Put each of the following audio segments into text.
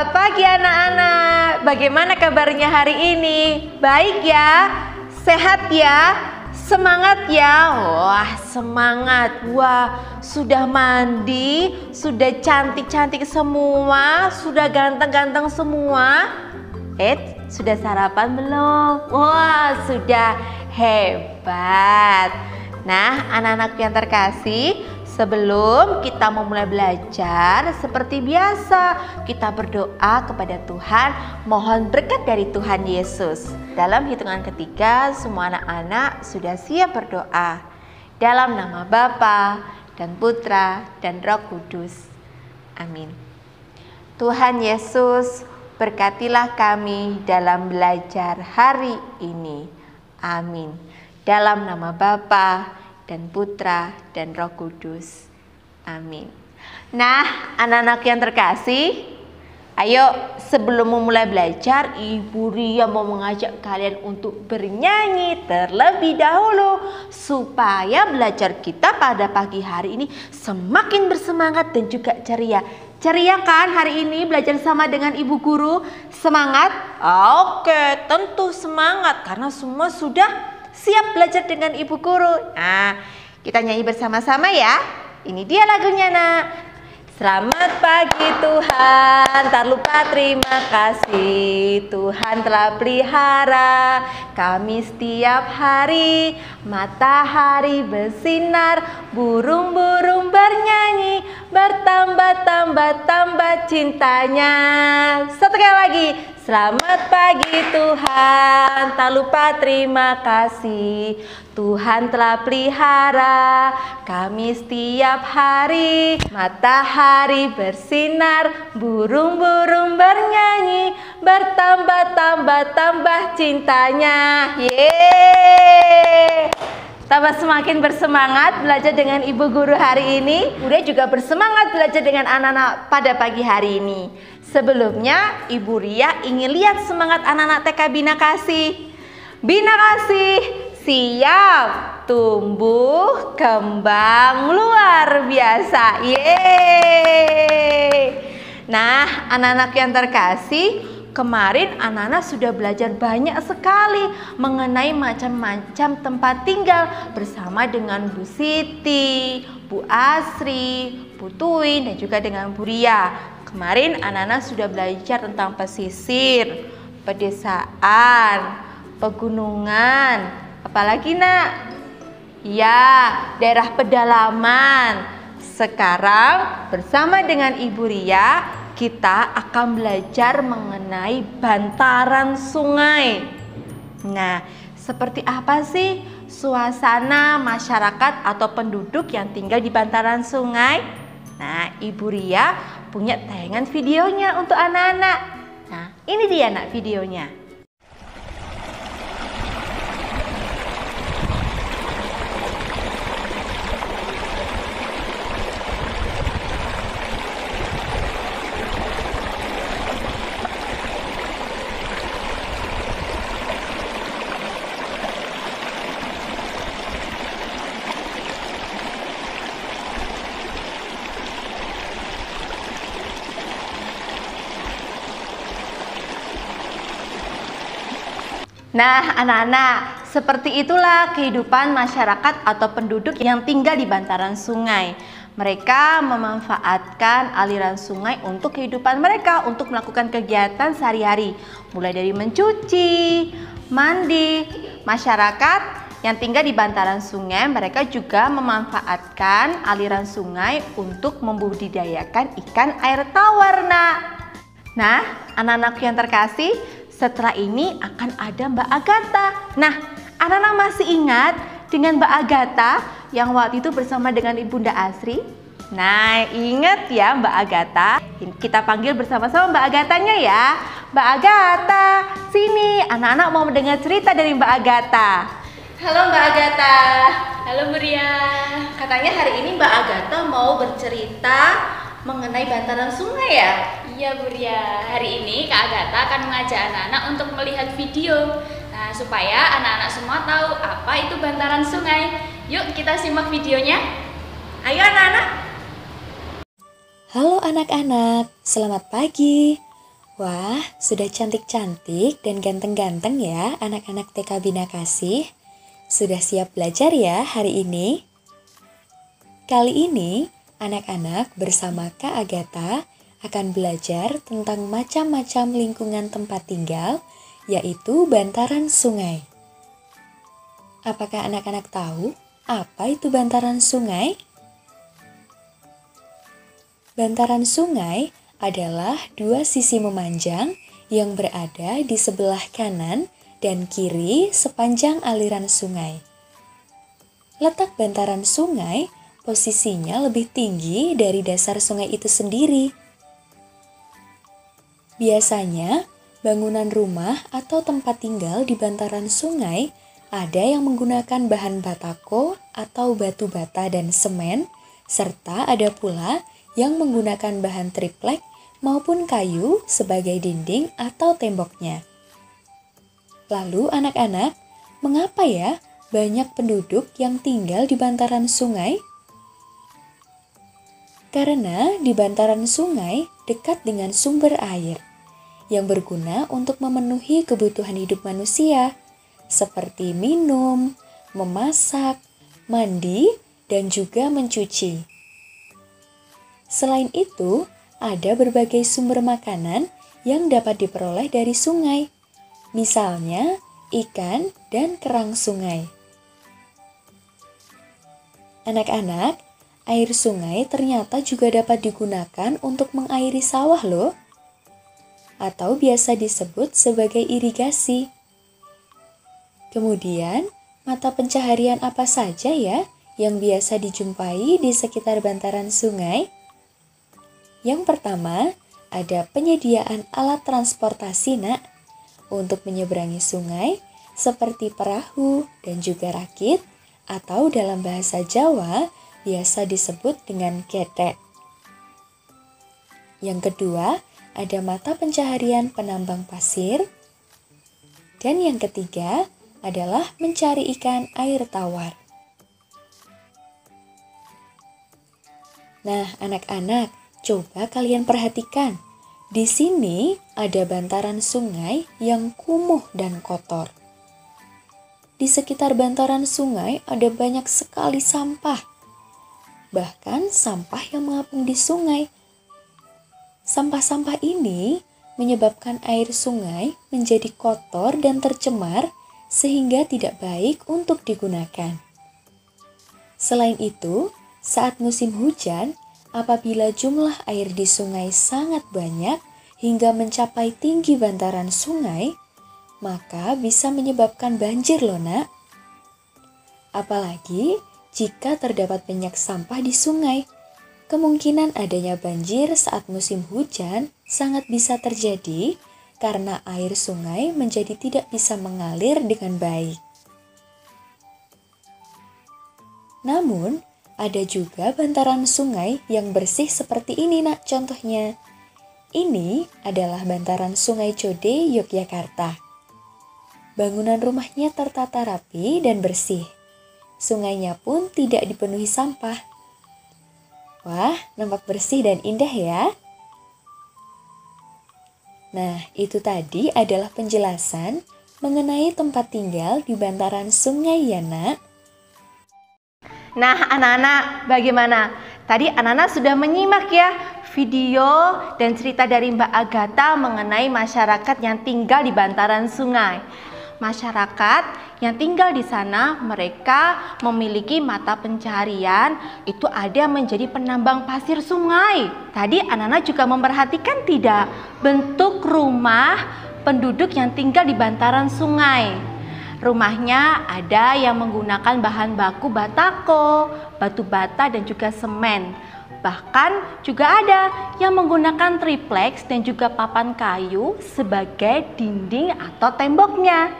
Selamat pagi anak-anak. Bagaimana kabarnya hari ini? Baik ya? Sehat ya? Semangat ya? Wah, semangat. Wah, sudah mandi, sudah cantik-cantik semua, sudah ganteng-ganteng semua. Sudah sarapan belum? Wah, sudah hebat. Nah, anak-anak yang terkasih, sebelum kita memulai belajar, seperti biasa, kita berdoa kepada Tuhan, mohon berkat dari Tuhan Yesus. Dalam hitungan ketiga, semua anak-anak sudah siap berdoa. Dalam nama Bapa dan Putra dan Roh Kudus. Amin. Tuhan Yesus, berkatilah kami dalam belajar hari ini. Amin. Dalam nama Bapa dan Putra dan Roh Kudus. Amin. Nah, anak-anak yang terkasih, ayo sebelum memulai belajar, Ibu Ria mau mengajak kalian untuk bernyanyi terlebih dahulu supaya belajar kita pada pagi hari ini semakin bersemangat dan juga ceria. Ceria kan hari ini belajar sama dengan Ibu Guru? Semangat? Oke, tentu semangat karena semua sudah siap belajar dengan Ibu Guru. Nah, kita nyanyi bersama-sama ya. Ini dia lagunya, nak. Selamat pagi Tuhan, tak lupa terima kasih. Tuhan telah pelihara kami setiap hari. Matahari bersinar, burung-burung bernyanyi, bertambah-tambah cintanya. Satu kali lagi. Selamat pagi Tuhan, tak lupa terima kasih. Tuhan telah pelihara kami setiap hari. Matahari bersinar, burung-burung bernyanyi, bertambah-tambah cintanya. Yeay! Tambah semakin bersemangat belajar dengan Ibu Guru hari ini. Udah juga bersemangat belajar dengan anak-anak pada pagi hari ini. Sebelumnya, Ibu Ria ingin lihat semangat anak-anak TK Bina Kasih. Bina Kasih, siap tumbuh kembang luar biasa. Yeay! Nah, anak-anak yang terkasih, kemarin anak-anak sudah belajar banyak sekali mengenai macam-macam tempat tinggal bersama dengan Bu Siti, Bu Asri, Bu Tuin, dan juga dengan Bu Ria. Kemarin anak-anak sudah belajar tentang pesisir, pedesaan, pegunungan, apalagi nak? Ya, daerah pedalaman. Sekarang bersama dengan Ibu Ria, kita akan belajar mengenai bantaran sungai. Nah, seperti apa sih suasana masyarakat atau penduduk yang tinggal di bantaran sungai? Nah, Ibu Ria punya tayangan videonya untuk anak-anak. Nah, ini dia nak videonya. Nah, anak-anak, seperti itulah kehidupan masyarakat atau penduduk yang tinggal di bantaran sungai. Mereka memanfaatkan aliran sungai untuk kehidupan mereka, untuk melakukan kegiatan sehari-hari. Mulai dari mencuci, mandi. Masyarakat yang tinggal di bantaran sungai, mereka juga memanfaatkan aliran sungai untuk membudidayakan ikan air tawar, nak. Nah, anak-anak yang terkasih, setelah ini akan ada Mbak Agatha. Nah, anak-anak masih ingat dengan Mbak Agatha yang waktu itu bersama dengan Ibunda Asri? Nah, ingat ya Mbak Agatha. Kita panggil bersama-sama Mbak Agathanya ya. Mbak Agatha, sini. Anak-anak mau mendengar cerita dari Mbak Agatha. Halo Mbak Agatha. Halo Bu Ria. Katanya hari ini Mbak Agatha mau bercerita mengenai bantaran sungai ya? Iya Bu Ria, hari ini Kak Agatha akan mengajak anak-anak untuk melihat video. Nah, supaya anak-anak semua tahu apa itu bantaran sungai. Yuk kita simak videonya. Ayo anak-anak. Halo anak-anak, selamat pagi. Wah, sudah cantik-cantik dan ganteng-ganteng ya anak-anak TK Bina Kasih. Sudah siap belajar ya hari ini? Kali ini, anak-anak bersama Kak Agatha akan belajar tentang macam-macam lingkungan tempat tinggal, yaitu bantaran sungai. Apakah anak-anak tahu apa itu bantaran sungai? Bantaran sungai adalah dua sisi memanjang yang berada di sebelah kanan dan kiri sepanjang aliran sungai. Letak bantaran sungai posisinya lebih tinggi dari dasar sungai itu sendiri. Biasanya, bangunan rumah atau tempat tinggal di bantaran sungai ada yang menggunakan bahan batako atau batu bata dan semen, serta ada pula yang menggunakan bahan triplek maupun kayu sebagai dinding atau temboknya. Lalu anak-anak, mengapa ya banyak penduduk yang tinggal di bantaran sungai? Karena di bantaran sungai dekat dengan sumber air yang berguna untuk memenuhi kebutuhan hidup manusia, seperti minum, memasak, mandi, dan juga mencuci. Selain itu, ada berbagai sumber makanan yang dapat diperoleh dari sungai, misalnya ikan dan kerang sungai. Anak-anak, air sungai ternyata juga dapat digunakan untuk mengairi sawah loh, atau biasa disebut sebagai irigasi. Kemudian, mata pencaharian apa saja ya yang biasa dijumpai di sekitar bantaran sungai? Yang pertama, ada penyediaan alat transportasi untuk menyeberangi sungai seperti perahu dan juga rakit, atau dalam bahasa Jawa biasa disebut dengan ketek. Yang kedua, ada mata pencaharian penambang pasir. Dan yang ketiga adalah mencari ikan air tawar. Nah, anak-anak, coba kalian perhatikan. Di sini ada bantaran sungai yang kumuh dan kotor. Di sekitar bantaran sungai ada banyak sekali sampah. Bahkan sampah yang mengapung di sungai. Sampah-sampah ini menyebabkan air sungai menjadi kotor dan tercemar sehingga tidak baik untuk digunakan. Selain itu, saat musim hujan, apabila jumlah air di sungai sangat banyak hingga mencapai tinggi bantaran sungai, maka bisa menyebabkan banjir loh nak. Apalagi jika terdapat banyak sampah di sungai, kemungkinan adanya banjir saat musim hujan sangat bisa terjadi karena air sungai menjadi tidak bisa mengalir dengan baik. Namun, ada juga bantaran sungai yang bersih seperti ini nak contohnya. Ini adalah bantaran Sungai Code, Yogyakarta. Bangunan rumahnya tertata rapi dan bersih. Sungainya pun tidak dipenuhi sampah. Wah, nampak bersih dan indah ya. Nah, itu tadi adalah penjelasan mengenai tempat tinggal di bantaran sungai ya nak. Nah anak-anak bagaimana? Tadi anak-anak sudah menyimak ya video dan cerita dari Mbak Agatha mengenai masyarakat yang tinggal di bantaran sungai. Masyarakat yang tinggal di sana mereka memiliki mata pencaharian, itu ada menjadi penambang pasir sungai. Tadi anak-anak juga memperhatikan tidak bentuk rumah penduduk yang tinggal di bantaran sungai. Rumahnya ada yang menggunakan bahan baku batako, batu bata dan juga semen. Bahkan juga ada yang menggunakan triplex dan juga papan kayu sebagai dinding atau temboknya.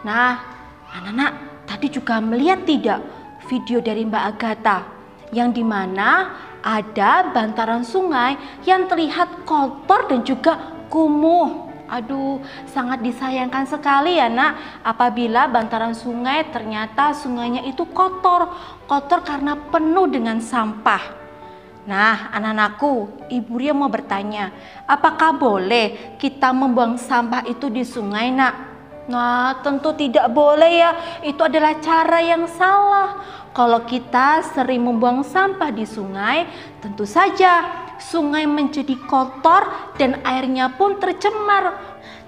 Nah, anak-anak tadi juga melihat tidak video dari Mbak Agatha yang dimana ada bantaran sungai yang terlihat kotor dan juga kumuh. Aduh, sangat disayangkan sekali ya nak apabila bantaran sungai ternyata sungainya itu kotor karena penuh dengan sampah. Nah, anak-anakku, Ibu Ria mau bertanya, apakah boleh kita membuang sampah itu di sungai, Nak? Nah, tentu tidak boleh ya. Itu adalah cara yang salah. Kalau kita sering membuang sampah di sungai, tentu saja sungai menjadi kotor dan airnya pun tercemar.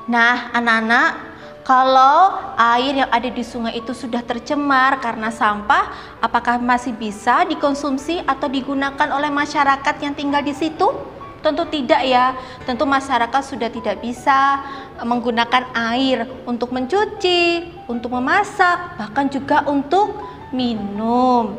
Nah, anak-anak, kalau air yang ada di sungai itu sudah tercemar karena sampah, apakah masih bisa dikonsumsi atau digunakan oleh masyarakat yang tinggal di situ? Tentu tidak ya. Tentu masyarakat sudah tidak bisa menggunakan air untuk mencuci, untuk memasak, bahkan juga untuk minum.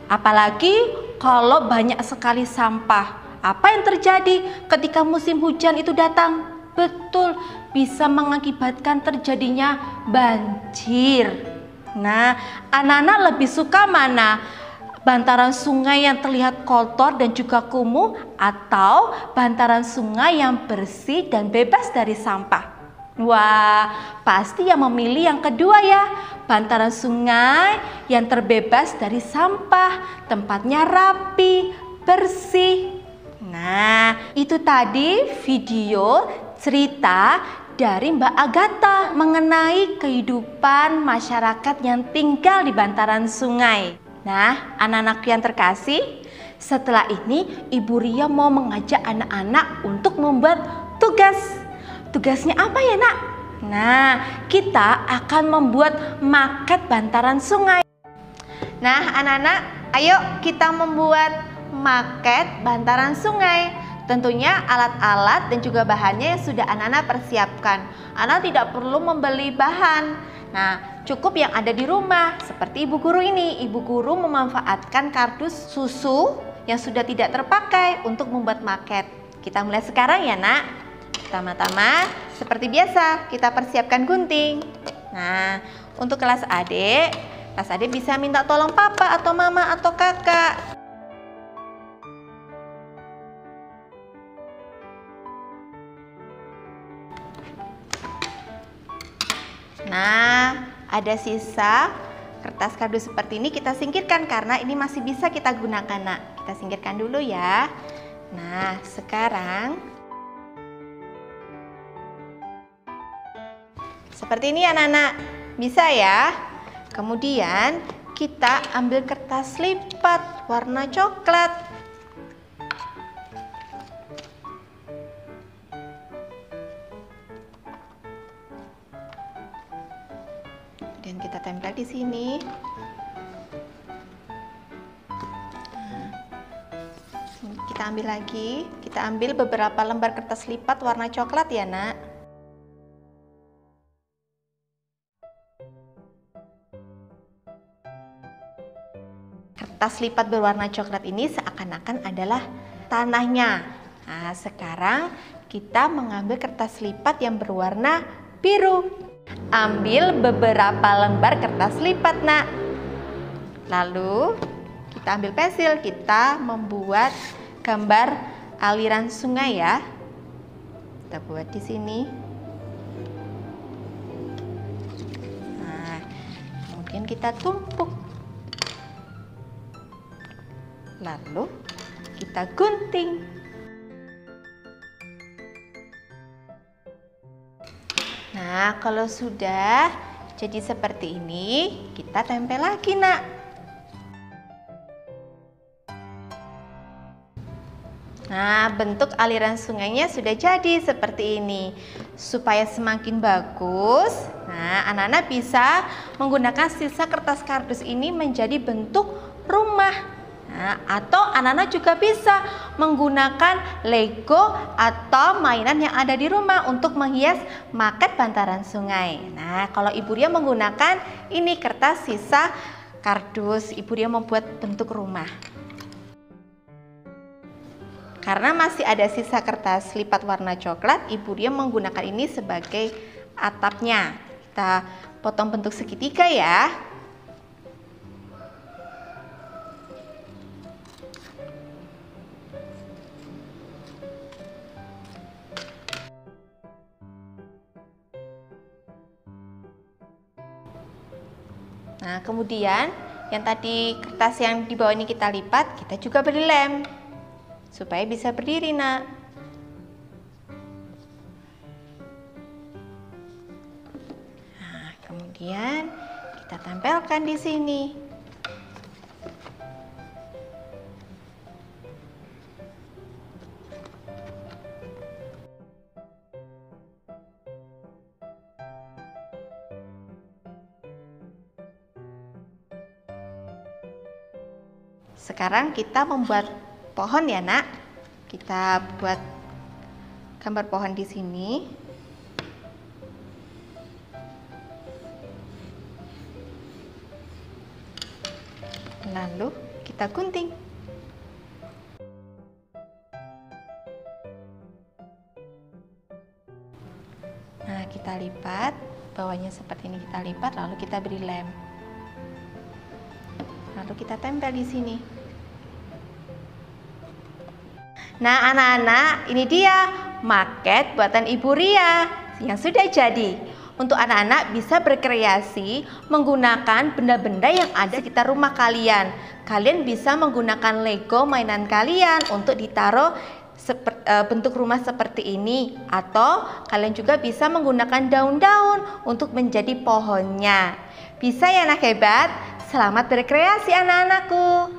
Apalagi kalau banyak sekali sampah. Apa yang terjadi ketika musim hujan itu datang? Betul, bisa mengakibatkan terjadinya banjir. Nah, anak-anak lebih suka mana? Bantaran sungai yang terlihat kotor dan juga kumuh, atau bantaran sungai yang bersih dan bebas dari sampah? Wah, pasti yang memilih yang kedua ya. Bantaran sungai yang terbebas dari sampah, tempatnya rapi, bersih. Nah, itu tadi video cerita dari Mbak Agatha mengenai kehidupan masyarakat yang tinggal di bantaran sungai. Nah, anak-anak yang terkasih, setelah ini Ibu Ria mau mengajak anak-anak untuk membuat tugas. Tugasnya apa ya, Nak? Nah, kita akan membuat maket bantaran sungai. Nah, anak-anak, ayo kita membuat maket bantaran sungai. Tentunya alat-alat dan juga bahannya yang sudah anak-anak persiapkan. Anak tidak perlu membeli bahan. Nah, cukup yang ada di rumah. Seperti ibu guru ini. Ibu guru memanfaatkan kardus susu yang sudah tidak terpakai untuk membuat maket. Kita mulai sekarang ya, Nak. Pertama-tama, seperti biasa, kita persiapkan gunting. Nah, untuk kelas adik bisa minta tolong papa atau mama atau kakak. Nah, ada sisa kertas kardus seperti ini kita singkirkan karena ini masih bisa kita gunakan, Nak. Kita singkirkan dulu ya. Nah, sekarang seperti ini anak-anak. Bisa ya? Kemudian kita ambil kertas lipat warna coklat. Dan kita tempel di sini. Kita ambil lagi. Kita ambil beberapa lembar kertas lipat warna coklat ya, Nak. Kertas lipat berwarna coklat ini seakan-akan adalah tanahnya. Nah, sekarang kita mengambil kertas lipat yang berwarna biru. Ambil beberapa lembar kertas lipat, Nak. Lalu kita ambil pensil, kita membuat gambar aliran sungai ya. Kita buat di sini. Nah, kemudian kita tumpuk. Lalu kita gunting. Nah, kalau sudah jadi seperti ini, kita tempel lagi, Nak. Nah, bentuk aliran sungainya sudah jadi seperti ini. Supaya semakin bagus, nah, anak-anak bisa menggunakan sisa kertas kardus ini menjadi bentuk rumah. Nah, atau anak-anak juga bisa menggunakan Lego atau mainan yang ada di rumah untuk menghias maket bantaran sungai. Nah, kalau Ibu Ria menggunakan ini kertas sisa kardus, Ibu Ria membuat bentuk rumah. Karena masih ada sisa kertas lipat warna coklat, Ibu Ria menggunakan ini sebagai atapnya. Kita potong bentuk segitiga ya. Nah, kemudian yang tadi kertas yang di bawah ini kita lipat, kita juga beri lem supaya bisa berdiri, Nak. Nah, kemudian kita tempelkan di sini. Sekarang kita membuat pohon ya, Nak. Kita buat gambar pohon di sini. Lalu kita gunting. Nah, kita lipat, bawahnya seperti ini kita lipat, lalu kita beri lem. Lalu kita tempel di sini. Nah, anak-anak, ini dia maket buatan Ibu Ria yang sudah jadi. Untuk anak-anak bisa berkreasi menggunakan benda-benda yang ada di sekitar rumah kalian. Kalian bisa menggunakan Lego mainan kalian untuk ditaruh bentuk rumah seperti ini. Atau kalian juga bisa menggunakan daun-daun untuk menjadi pohonnya. Bisa ya, anak hebat? Selamat berkreasi anak-anakku.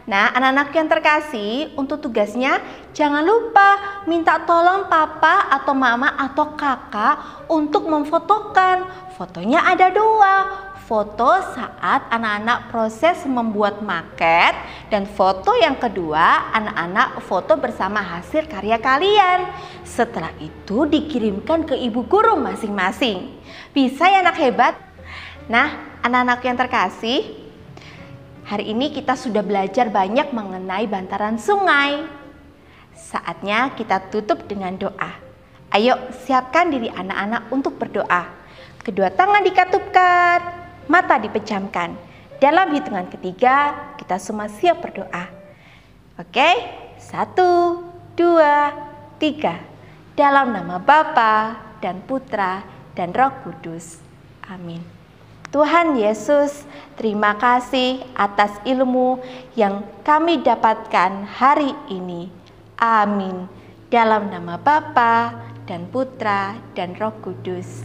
Nah, anak-anak yang terkasih, untuk tugasnya jangan lupa minta tolong papa atau mama atau kakak untuk memfotokan. Fotonya ada 2. Foto saat anak-anak proses membuat maket, dan foto yang kedua, anak-anak foto bersama hasil karya kalian. Setelah itu dikirimkan ke ibu guru masing-masing. Bisa ya, anak hebat? Nah, anak-anak yang terkasih, hari ini kita sudah belajar banyak mengenai bantaran sungai. Saatnya kita tutup dengan doa. Ayo siapkan diri anak-anak untuk berdoa. Kedua tangan dikatupkan, mata dipejamkan. Dalam hitungan ketiga, kita semua siap berdoa. Oke, 1, 2, 3. Dalam nama Bapa dan Putra dan Roh Kudus. Amin. Tuhan Yesus, terima kasih atas ilmu yang kami dapatkan hari ini. Amin. Dalam nama Bapa dan Putra dan Roh Kudus.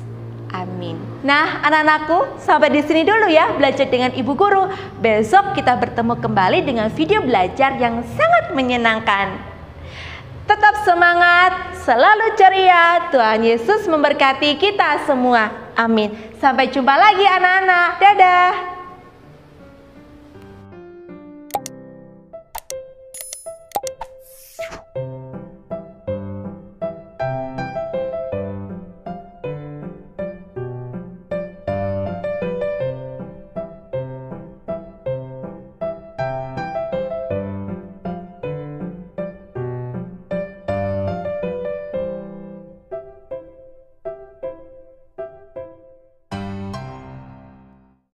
Amin. Nah, anak-anakku, sampai di sini dulu ya belajar dengan Ibu Guru. Besok kita bertemu kembali dengan video belajar yang sangat menyenangkan. Tetap semangat, selalu ceria. Tuhan Yesus memberkati kita semua. Amin. Sampai jumpa lagi anak-anak. Dadah.